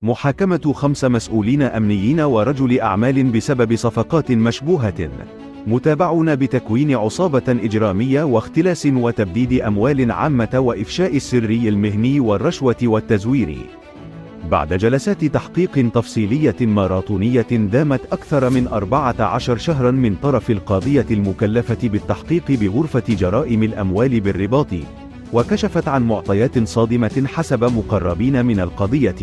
محاكمة 5 مسؤولين أمنيين ورجل أعمال بسبب صفقات مشبوهة. متابعون بتكوين عصابة إجرامية واختلاس وتبديد أموال عامة وإفشاء السر المهني والرشوة والتزوير. بعد جلسات تحقيق تفصيلية ماراثونية دامت أكثر من 14 شهرا من طرف القاضية المكلفة بالتحقيق بغرفة جرائم الأموال بالرباط، وكشفت عن معطيات صادمة حسب مقربين من القضية،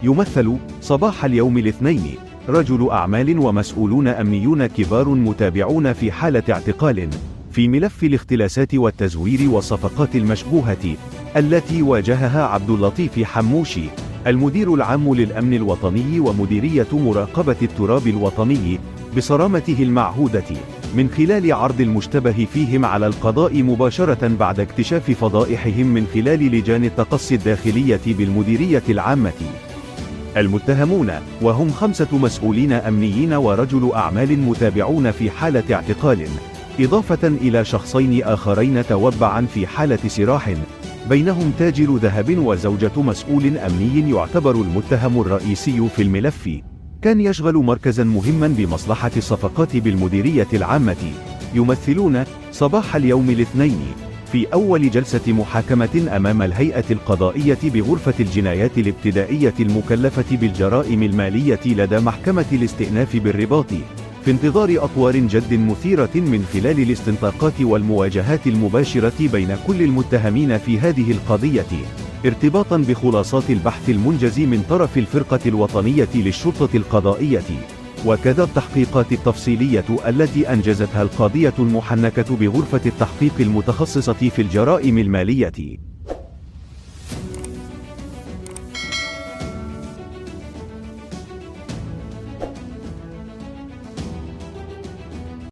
يمثل صباح اليوم الاثنين رجل أعمال ومسؤولون أمنيون كبار متابعون في حالة اعتقال في ملف الاختلاسات والتزوير والصفقات المشبوهة التي واجهها عبد اللطيف حموشي المدير العام للأمن الوطني ومديرية مراقبة التراب الوطني بصرامته المعهودة، من خلال عرض المشتبه فيهم على القضاء مباشرة بعد اكتشاف فضائحهم من خلال لجان التقصي الداخلية بالمديرية العامة. المتهمون وهم 5 مسؤولين أمنيين ورجل أعمال متابعون في حالة اعتقال، إضافة إلى شخصين آخرين توبعا في حالة سراح، بينهم تاجر ذهب وزوجة مسؤول أمني يعتبر المتهم الرئيسي في الملف، كان يشغل مركزا مهما بمصلحة الصفقات بالمديرية العامة، يمثلون صباح اليوم الاثنين في أول جلسة محاكمة أمام الهيئة القضائية بغرفة الجنايات الابتدائية المكلفة بالجرائم المالية لدى محكمة الاستئناف بالرباط، في انتظار أطوار جد مثيرة من خلال الاستنطاقات والمواجهات المباشرة بين كل المتهمين في هذه القضية، ارتباطا بخلاصات البحث المنجز من طرف الفرقة الوطنية للشرطة القضائية، وكذا التحقيقات التفصيلية التي أنجزتها القاضية المحنكة بغرفة التحقيق المتخصصة في الجرائم المالية.